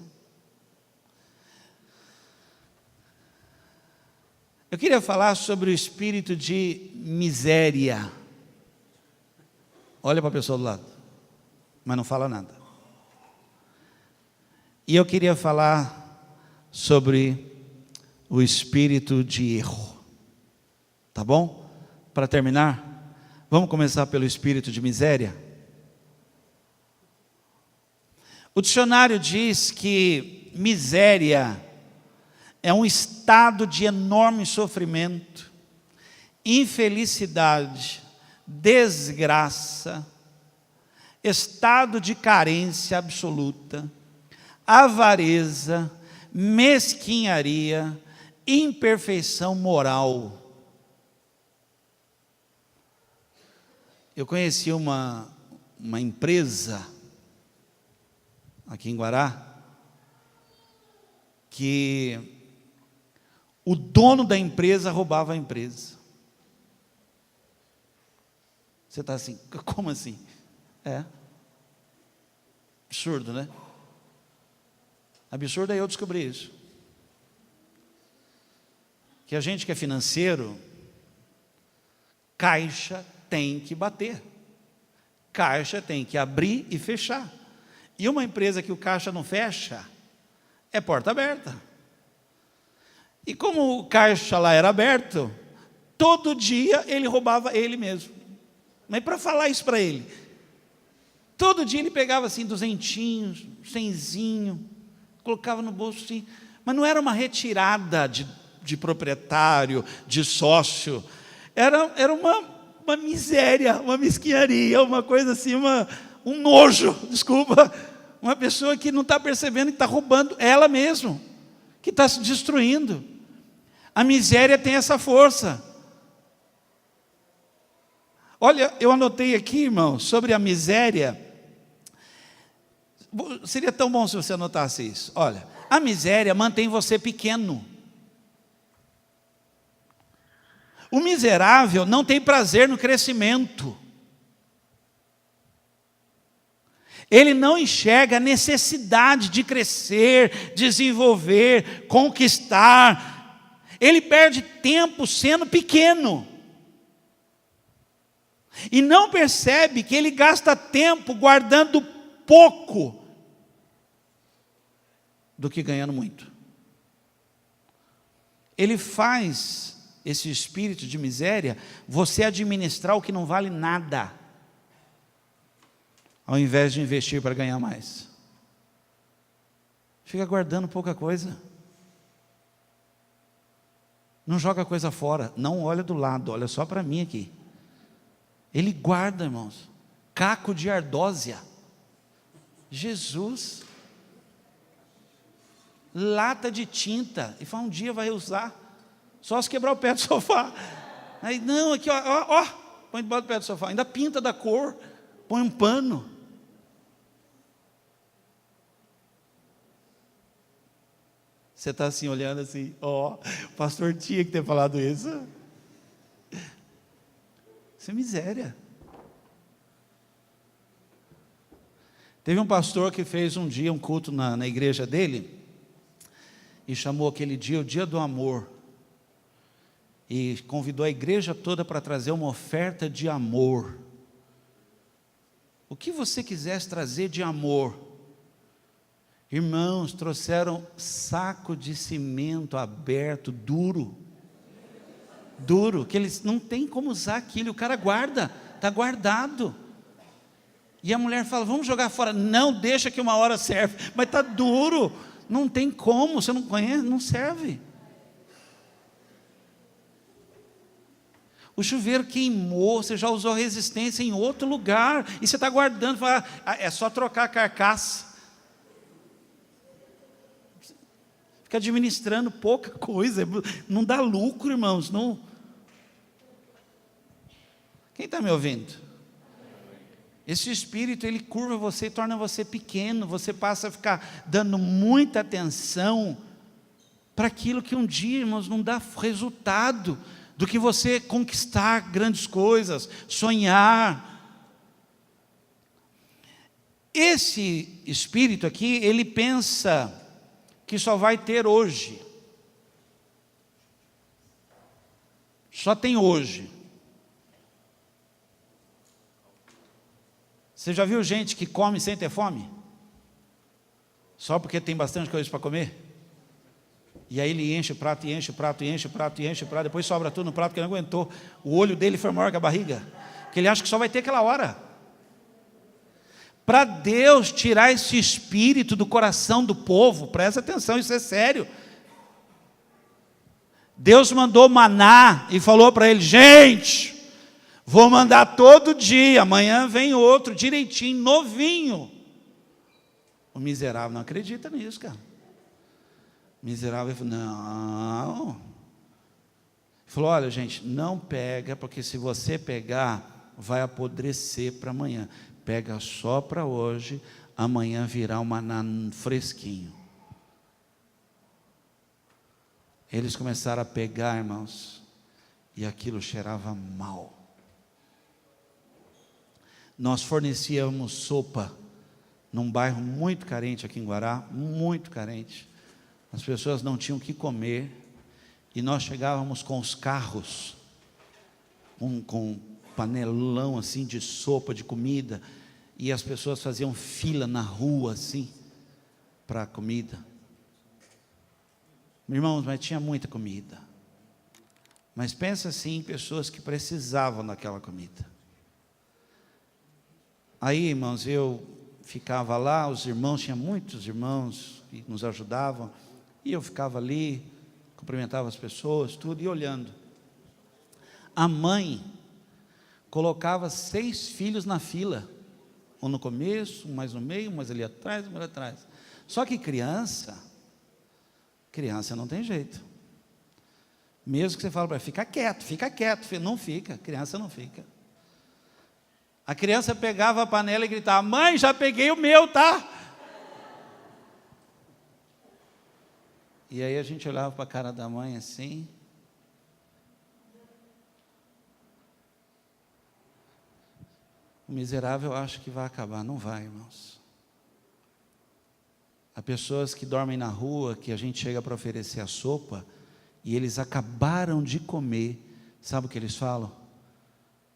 Eu queria falar sobre o espírito de miséria. Olha para a pessoa do lado, mas não fala nada. E eu queria falar sobre o espírito de erro. Tá bom? Para terminar, vamos começar pelo espírito de miséria. O dicionário diz que miséria é um estado de enorme sofrimento, infelicidade, desgraça, estado de carência absoluta, avareza, mesquinharia, imperfeição moral. Eu conheci uma empresa aqui em Guará, que o dono da empresa roubava a empresa. Você está assim, como assim? Absurdo, né? Absurdo é eu descobrir isso. Que a gente que é financeiro, caixa tem que bater. Caixa tem que abrir e fechar. E uma empresa que o caixa não fecha, é porta aberta. E como o caixa lá era aberto, todo dia ele roubava ele mesmo. Mas para falar isso para ele, todo dia ele pegava assim 200, 100, colocava no bolso sim, mas não era uma retirada de proprietário, de sócio, era uma miséria, uma mesquinharia, uma coisa assim, um nojo, desculpa, uma pessoa que não está percebendo que está roubando ela mesma, que está se destruindo. A miséria tem essa força. Olha, eu anotei aqui, irmão, sobre a miséria. Seria tão bom se você anotasse isso. Olha, a miséria mantém você pequeno. O miserável não tem prazer no crescimento. Ele não enxerga a necessidade de crescer, desenvolver, conquistar. Ele perde tempo sendo pequeno. E não percebe que ele gasta tempo guardando pouco do que ganhando muito. Ele faz esse espírito de miséria você administrar o que não vale nada, ao invés de investir para ganhar mais. Fica guardando pouca coisa. Não joga coisa fora, não olha do lado, olha só para mim aqui. Ele guarda, irmãos, caco de ardósia. Jesus. Lata de tinta. E fala, um dia vai usar. Só se quebrar o pé do sofá. Aí, não, aqui, ó, põe debaixo do pé do sofá. Ainda pinta da cor. Põe um pano. Você está assim, olhando assim, ó, o pastor tinha que ter falado isso. Isso é miséria. Teve um pastor que fez um dia um culto na igreja dele, e chamou aquele dia o dia do amor, e convidou a igreja toda para trazer uma oferta de amor. O que você quisesse trazer de amor. Irmãos, trouxeram saco de cimento aberto, duro, que eles não tem como usar aquilo, o cara guarda, está guardado. E a mulher fala, vamos jogar fora. Não, deixa que uma hora serve. Mas está duro, não tem como, você não conhece, não serve. O chuveiro queimou, você já usou resistência em outro lugar, e você está guardando, fala, é só trocar a carcaça. Fica administrando pouca coisa, não dá lucro, irmãos, não. Quem está me ouvindo? Esse espírito, ele curva você e torna você pequeno, você passa a ficar dando muita atenção para aquilo que um dia, irmãos, não dá resultado, do que você conquistar grandes coisas, sonhar. Esse espírito aqui, ele pensa que só vai ter hoje. Só tem hoje. Você já viu gente que come sem ter fome? Só porque tem bastante coisa para comer? E aí ele enche o prato, e enche o prato, e enche o prato, e enche o prato, depois sobra tudo no prato que ele não aguentou. O olho dele foi maior que a barriga, porque ele acha que só vai ter aquela hora. Para Deus tirar esse espírito do coração do povo, presta atenção, isso é sério. Deus mandou maná e falou para ele, gente, vou mandar todo dia, amanhã vem outro, direitinho, novinho. O miserável não acredita nisso, cara. O miserável falou, não. Ele falou, olha gente, não pega, porque se você pegar, vai apodrecer para amanhã. Pega só para hoje, amanhã virá um maná fresquinho. Eles começaram a pegar, irmãos, e aquilo cheirava mal. Nós fornecíamos sopa num bairro muito carente aqui em Guará, muito carente. As pessoas não tinham o que comer, e nós chegávamos com os carros, com panelão assim de sopa, de comida, e as pessoas faziam fila na rua assim, para comida. Irmãos, mas tinha muita comida. Mas pensa assim em pessoas que precisavam daquela comida. Aí, irmãos, eu ficava lá, os irmãos, tinha muitos irmãos que nos ajudavam, e eu ficava ali, cumprimentava as pessoas, tudo, e olhando. A mãe colocava 6 filhos na fila, um no começo, um mais no meio, um mais ali atrás, um mais ali atrás. Só que criança não tem jeito. Mesmo que você fale para ela, fica quieto, não fica, criança não fica. A criança pegava a panela e gritava, mãe, já peguei o meu, tá? E aí a gente olhava para a cara da mãe assim. O miserável acha que vai acabar. Não vai, irmãos. Há pessoas que dormem na rua, que a gente chega para oferecer a sopa, e eles acabaram de comer. Sabe o que eles falam?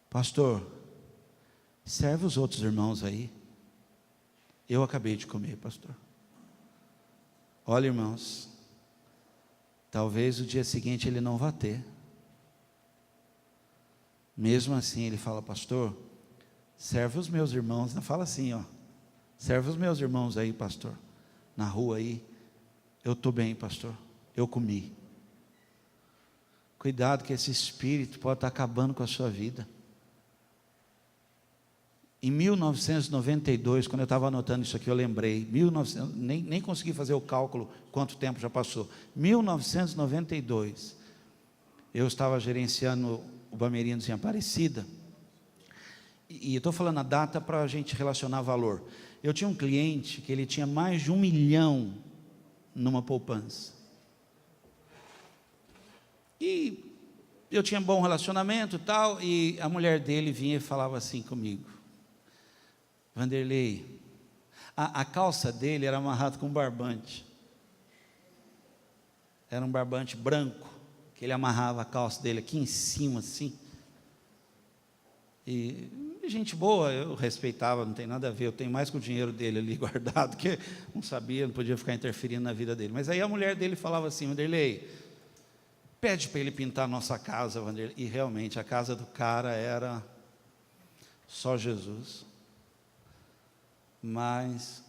Pastor, serve os outros irmãos aí. Eu acabei de comer, pastor. Olha, irmãos, talvez o dia seguinte ele não vá ter. Mesmo assim ele fala, pastor, serve os meus irmãos. Não fala assim, ó. Serve os meus irmãos aí, pastor. Na rua aí. Eu estou bem, pastor. Eu comi. Cuidado que esse espírito pode estar acabando com a sua vida. Em 1992, quando eu estava anotando isso aqui, eu lembrei. Nem consegui fazer o cálculo quanto tempo já passou. 1992, eu estava gerenciando o Bamerindos em Aparecida. E eu estou falando a data para a gente relacionar valor. Eu tinha um cliente que ele tinha mais de 1 milhão numa poupança. E eu tinha bom relacionamento e tal, e a mulher dele vinha e falava assim comigo, Vanderlei, a calça dele era amarrada com um barbante. Era um barbante branco, que ele amarrava a calça dele aqui em cima assim. E gente boa, eu respeitava, não tem nada a ver, eu tenho mais com o dinheiro dele ali guardado, que não sabia, não podia ficar interferindo na vida dele. Mas aí a mulher dele falava assim, Vanderlei, pede para ele pintar a nossa casa, Vanderlei. E realmente a casa do cara era só Jesus. Mas,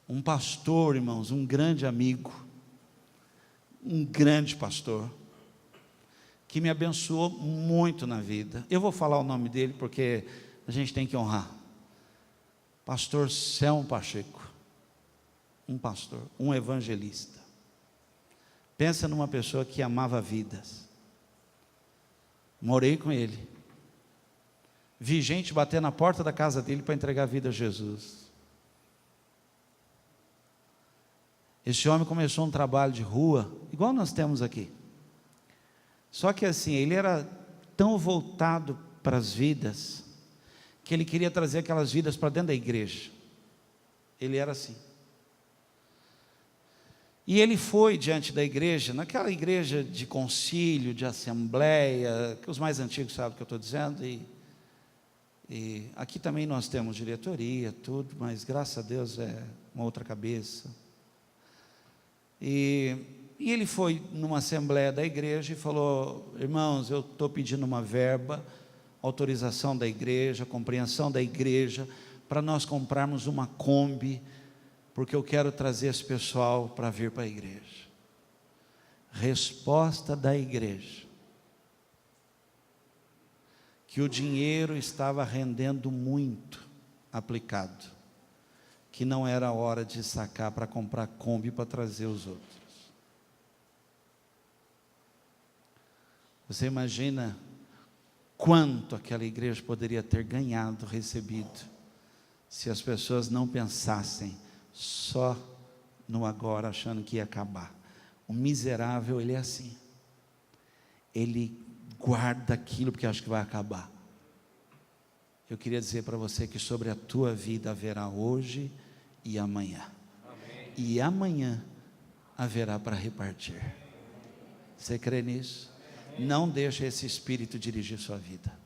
um pastor, irmãos, um grande amigo, um grande pastor, que me abençoou muito na vida. Eu vou falar o nome dele porque a gente tem que honrar. Pastor Selmo Pacheco. Um pastor, um evangelista. Pensa numa pessoa que amava vidas. Morei com ele. Vi gente bater na porta da casa dele para entregar a vida a Jesus. Esse homem começou um trabalho de rua, igual nós temos aqui. Só que assim, ele era tão voltado para as vidas, que ele queria trazer aquelas vidas para dentro da igreja. Ele era assim. E ele foi diante da igreja, naquela igreja de concílio, de assembleia, que os mais antigos sabem o que eu estou dizendo, e aqui também nós temos diretoria, tudo, mas graças a Deus é uma outra cabeça. E ele foi numa assembleia da igreja e falou, irmãos, eu estou pedindo uma verba, autorização da igreja, compreensão da igreja, para nós comprarmos uma Kombi, porque eu quero trazer esse pessoal para vir para a igreja. Resposta da igreja, que o dinheiro estava rendendo muito aplicado, que não era hora de sacar para comprar Kombi para trazer os outros. Você imagina quanto aquela igreja poderia ter ganhado, recebido, se as pessoas não pensassem só no agora, achando que ia acabar. O miserável, ele é assim. Ele guarda aquilo porque acha que vai acabar. Eu queria dizer para você que sobre a tua vida haverá hoje e amanhã. Amém. E amanhã haverá para repartir. Você crê nisso? Amém. Não deixa esse espírito dirigir sua vida.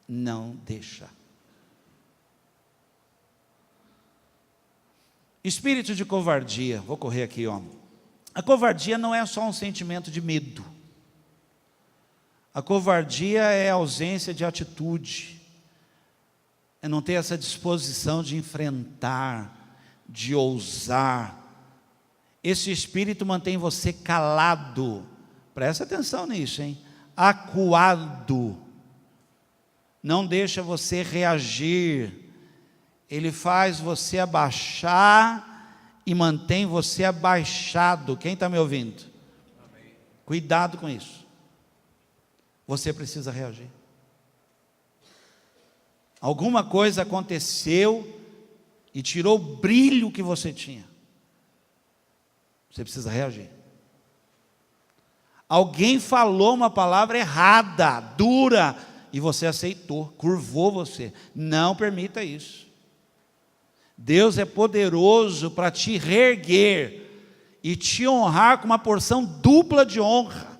Não deixa. Espírito de covardia, vou correr aqui, ó. A covardia não é só um sentimento de medo. A covardia é a ausência de atitude. é não ter essa disposição de enfrentar, de ousar. Esse espírito mantém você calado, presta atenção nisso, hein? Acuado, não deixa você reagir, ele faz você abaixar e mantém você abaixado. Quem está me ouvindo? Amém. Cuidado com isso, você precisa reagir. Alguma coisa aconteceu e tirou o brilho que você tinha, você precisa reagir. Alguém falou uma palavra errada, dura, e você aceitou, curvou você. Não permita isso. Deus é poderoso para te reerguer e te honrar com uma porção dupla de honra.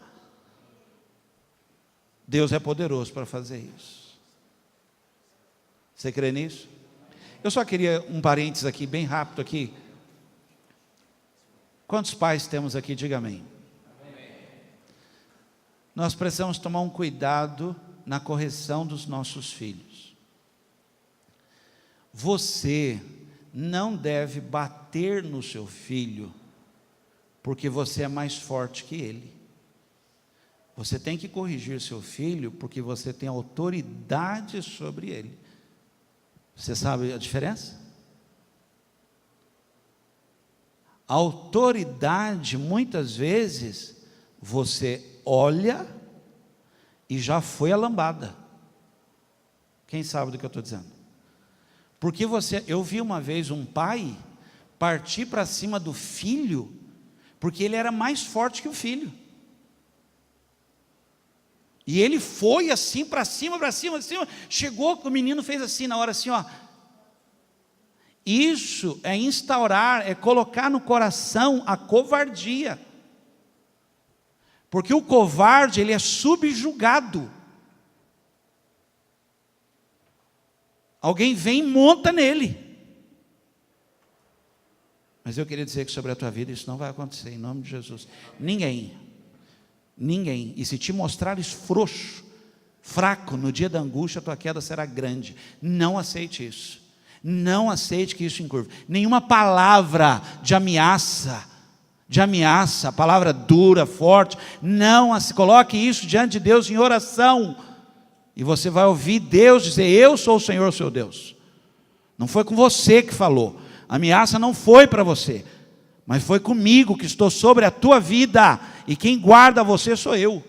Deus é poderoso para fazer isso. Você crê nisso? Eu só queria um parênteses aqui, bem rápido aqui. Quantos pais temos aqui? Diga amém. Nós precisamos tomar um cuidado na correção dos nossos filhos. Você não deve bater no seu filho, porque você é mais forte que ele. Você tem que corrigir seu filho, porque você tem autoridade sobre ele. Você sabe a diferença? A autoridade, muitas vezes, você olha e já foi a lambada. Quem sabe do que eu estou dizendo? Porque eu vi uma vez um pai partir para cima do filho, porque ele era mais forte que o filho. E ele foi assim para cima, chegou, o menino fez assim na hora assim, ó. Isso é instaurar, é colocar no coração a covardia. Porque o covarde, ele é subjugado. Alguém vem e monta nele. Mas eu queria dizer que sobre a tua vida isso não vai acontecer, em nome de Jesus. Ninguém. E se te mostrares frouxo, fraco, no dia da angústia, a tua queda será grande. Não aceite isso. Não aceite que isso encurve. Nenhuma palavra de ameaça, palavra dura, forte, não coloque isso diante de Deus em oração, e você vai ouvir Deus dizer: eu sou o Senhor seu Deus. Não foi com você que falou, a ameaça não foi para você, mas foi comigo, que estou sobre a tua vida, e quem guarda você sou eu.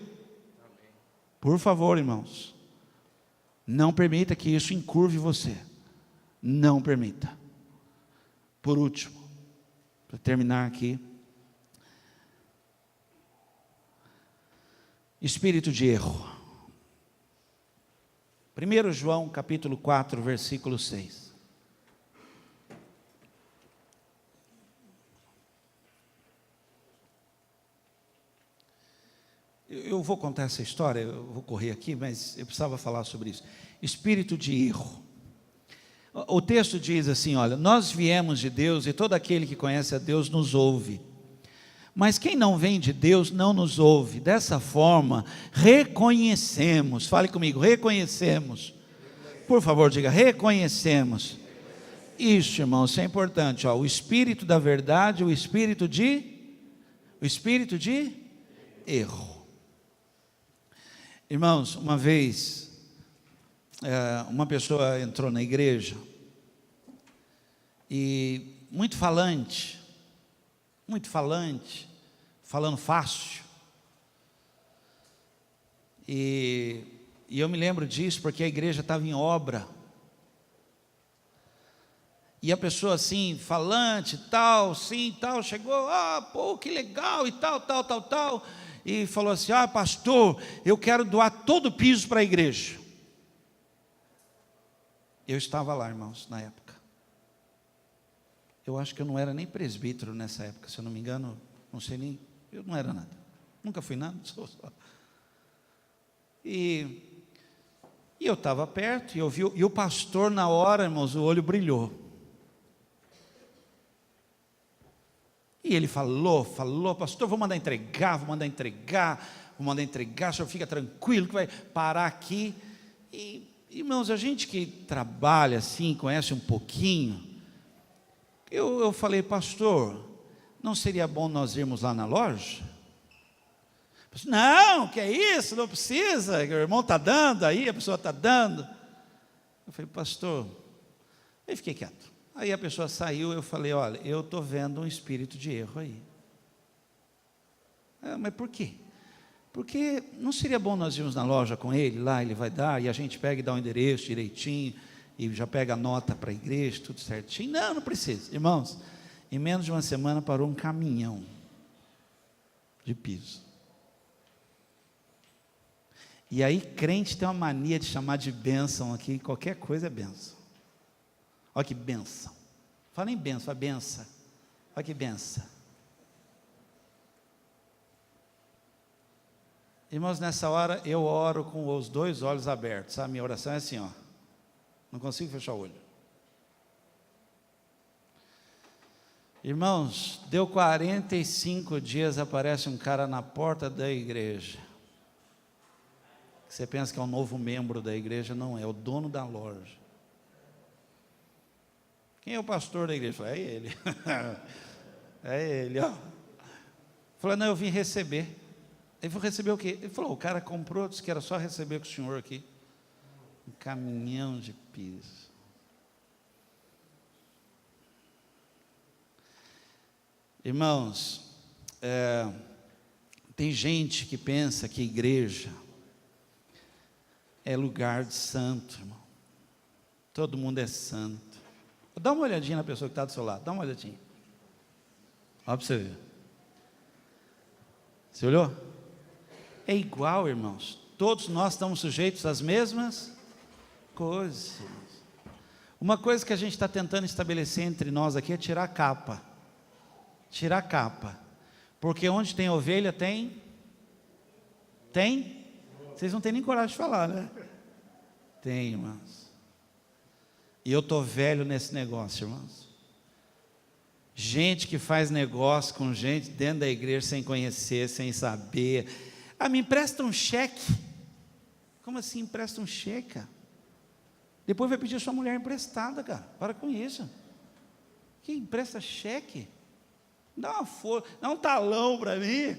Por favor, irmãos, não permita que isso encurve você, não permita. Por último, para terminar aqui, espírito de erro. 1 João capítulo 4, versículo 6. Eu vou contar essa história, eu vou correr aqui, mas eu precisava falar sobre isso. Espírito de erro. O texto diz assim, olha: nós viemos de Deus e todo aquele que conhece a Deus nos ouve. Mas quem não vem de Deus não nos ouve. Dessa forma, reconhecemos. Fale comigo, reconhecemos. Por favor, diga, reconhecemos. Isso, irmão, isso é importante. Ó, o espírito da verdade, o espírito de erro. Irmãos, uma vez, uma pessoa entrou na igreja, e muito falante, falando fácil, e eu me lembro disso porque a igreja estava em obra, e a pessoa assim, falante, tal, sim, tal, chegou, pô, que legal, e tal, e falou assim: pastor, eu quero doar todo o piso para a igreja. Eu estava lá, irmãos, na época. Eu acho que eu não era nem presbítero nessa época, se eu não me engano, não sei nem, eu não era nada, nunca fui nada, sou só. E eu estava perto, e eu vi, e o pastor na hora, irmãos, o olho brilhou. E ele falou, pastor, vou mandar entregar, o senhor fica tranquilo que vai parar aqui. E Irmãos, a gente que trabalha assim, conhece um pouquinho, eu falei, pastor, não seria bom nós irmos lá na loja? Não, que é isso, não precisa, o irmão está dando, aí a pessoa está dando. Eu falei, pastor, aí fiquei quieto. Aí a pessoa saiu, eu falei, olha, eu estou vendo um espírito de erro aí. Mas por quê? Porque não seria bom nós irmos na loja com ele, lá ele vai dar, e a gente pega e dá o endereço direitinho, e já pega a nota para a igreja, tudo certinho. Não, não precisa. Irmãos, em menos de uma semana parou um caminhão de piso. E aí crente tem uma mania de chamar de bênção aqui, qualquer coisa é bênção. Olha que bênção. Fala em bênção, fala benção. Olha que bênção. Irmãos, nessa hora eu oro com os dois olhos abertos, sabe? Minha oração é assim, ó. Não consigo fechar o olho. Irmãos, deu 45 dias, aparece um cara na porta da igreja. Você pensa que é um novo membro da igreja, não é, o dono da loja. Quem é o pastor da igreja? É ele. É ele, ó. Falou, não, eu vim receber. Ele falou, receber o quê? Ele falou, o cara comprou, disse que era só receber com o senhor aqui. Um caminhão de piso. Irmãos, tem gente que pensa que igreja é lugar de santo, irmão. Todo mundo é santo. Dá uma olhadinha na pessoa que está do seu lado, dá uma olhadinha. Olha para você ver. Você olhou? É igual, irmãos. Todos nós estamos sujeitos às mesmas coisas. Uma coisa que a gente está tentando estabelecer entre nós aqui é tirar a capa. Tirar a capa. Porque onde tem ovelha tem? Tem? Vocês não têm nem coragem de falar, né? Tem, irmãos. E eu estou velho nesse negócio, irmãos. Gente que faz negócio com gente dentro da igreja sem conhecer, sem saber. Ah, me empresta um cheque. Como assim empresta um cheque, cara? Depois vai pedir a sua mulher emprestada, cara. Para com isso. Que empresta cheque? Dá uma força, dá um talão para mim.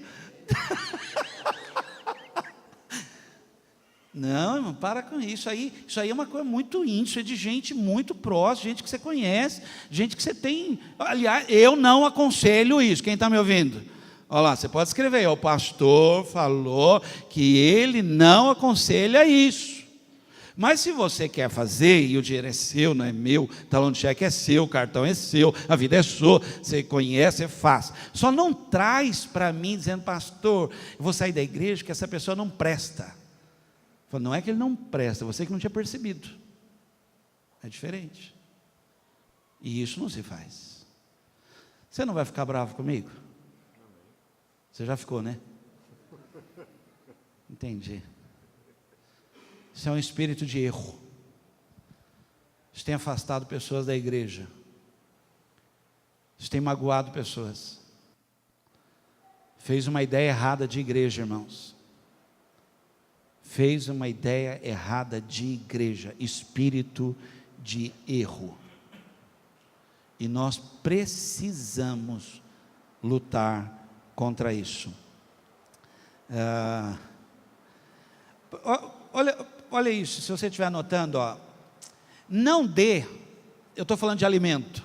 Não, irmão, para com isso. Isso aí é uma coisa muito íntima, é de gente muito próxima, gente que você conhece, gente que você tem. Aliás, eu não aconselho isso. Quem está me ouvindo? Olha lá, você pode escrever aí, o pastor falou que ele não aconselha isso. Mas se você quer fazer, e o dinheiro é seu, não é meu, o talão de cheque é seu, o cartão é seu, a vida é sua, você conhece, você faz. Só não traz para mim dizendo, pastor, eu vou sair da igreja que essa pessoa não presta. Não é que ele não presta, você que não tinha percebido. É diferente. E isso não se faz. Você não vai ficar bravo comigo? Você já ficou, né? Entendi. Isso é um espírito de erro. Isso tem afastado pessoas da igreja. Isso tem magoado pessoas. Fez uma ideia errada de igreja, irmãos. Fez uma ideia errada de igreja. Espírito de erro. E nós precisamos lutar contra isso. Olha isso, se você estiver anotando, ó. Não dê, eu estou falando de alimento,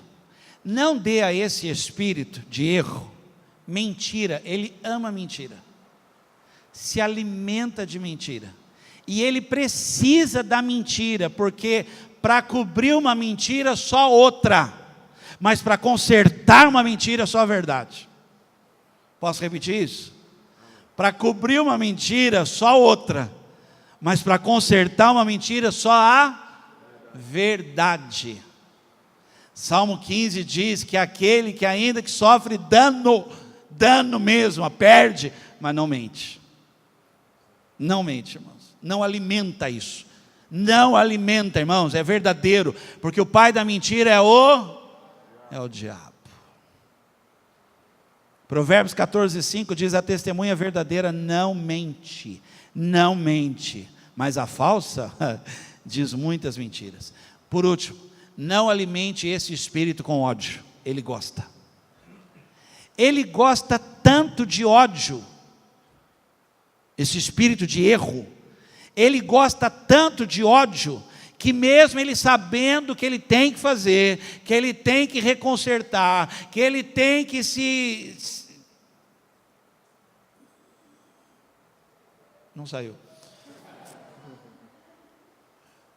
não dê a esse espírito de erro, mentira, ele ama mentira, se alimenta de mentira, e ele precisa da mentira, porque para cobrir uma mentira só outra, mas para consertar uma mentira só a verdade. Posso repetir isso? Para cobrir uma mentira só outra, mas para consertar uma mentira só a verdade. Salmo 15 diz que aquele que ainda que sofre dano mesmo, perde, mas não mente. Não mente, irmãos. Não alimenta isso. Não alimenta, irmãos, é verdadeiro, porque o pai da mentira é o diabo. Provérbios 14:5 diz, a testemunha verdadeira não mente, mas a falsa, diz muitas mentiras. Por último, não alimente esse espírito com ódio. Ele gosta tanto de ódio, esse espírito de erro, ele gosta tanto de ódio, que mesmo ele sabendo que ele tem que fazer, que ele tem que reconsertar, que ele tem que não saiu.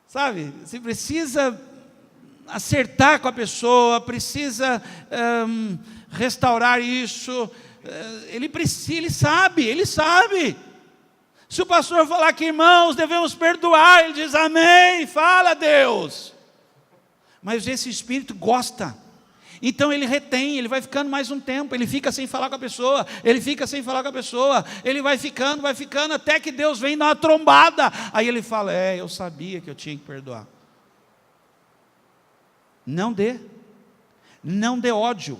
Sabe, você precisa acertar com a pessoa, precisa restaurar isso, ele sabe. Se o pastor falar que irmãos devemos perdoar, ele diz amém, fala Deus. Mas esse espírito gosta, então ele retém, ele vai ficando mais um tempo, ele fica sem falar com a pessoa, ele vai ficando, até que Deus vem dar uma trombada, aí ele fala, eu sabia que eu tinha que perdoar. Não dê ódio.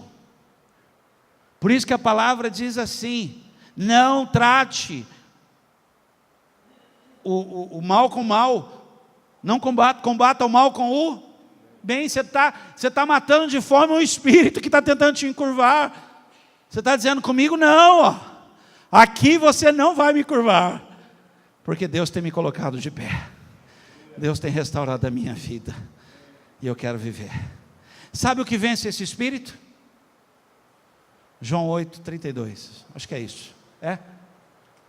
Por isso que a palavra diz assim, não trate o mal com o mal, não combata o mal com o bem. Você está matando de fome um espírito que está tentando te encurvar. Você está dizendo comigo, não, aqui você não vai me curvar, porque Deus tem me colocado de pé, Deus tem restaurado a minha vida, e eu quero viver. Sabe o que vence esse espírito? João 8:32, acho que é isso,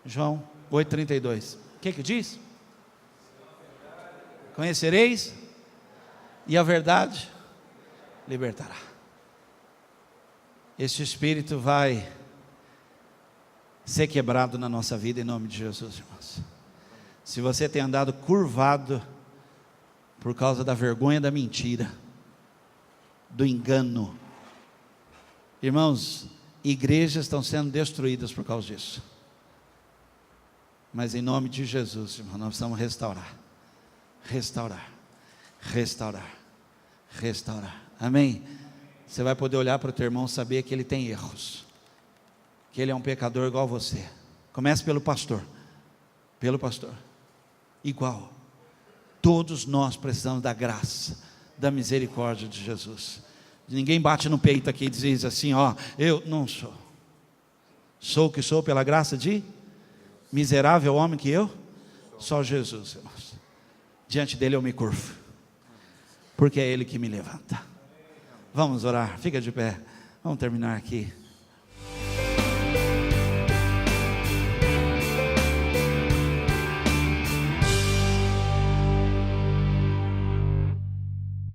João 8:32, o que diz? Conhecereis, e a verdade libertará. Esse espírito vai ser quebrado na nossa vida, em nome de Jesus, irmãos. Se você tem andado curvado por causa da vergonha da mentira, do engano, irmãos, igrejas estão sendo destruídas por causa disso. Mas em nome de Jesus, irmão, nós precisamos restaurar. Amém? Você vai poder olhar para o teu irmão e saber que ele tem erros, que ele é um pecador igual a você. Comece pelo pastor, igual. Todos nós precisamos da graça, da misericórdia de Jesus. Ninguém bate no peito aqui e diz assim, eu não sou o que sou pela graça de miserável homem que eu, só Jesus, irmãos. Diante dele eu me curvo, porque é ele que me levanta. Vamos orar, fica de pé, vamos terminar aqui.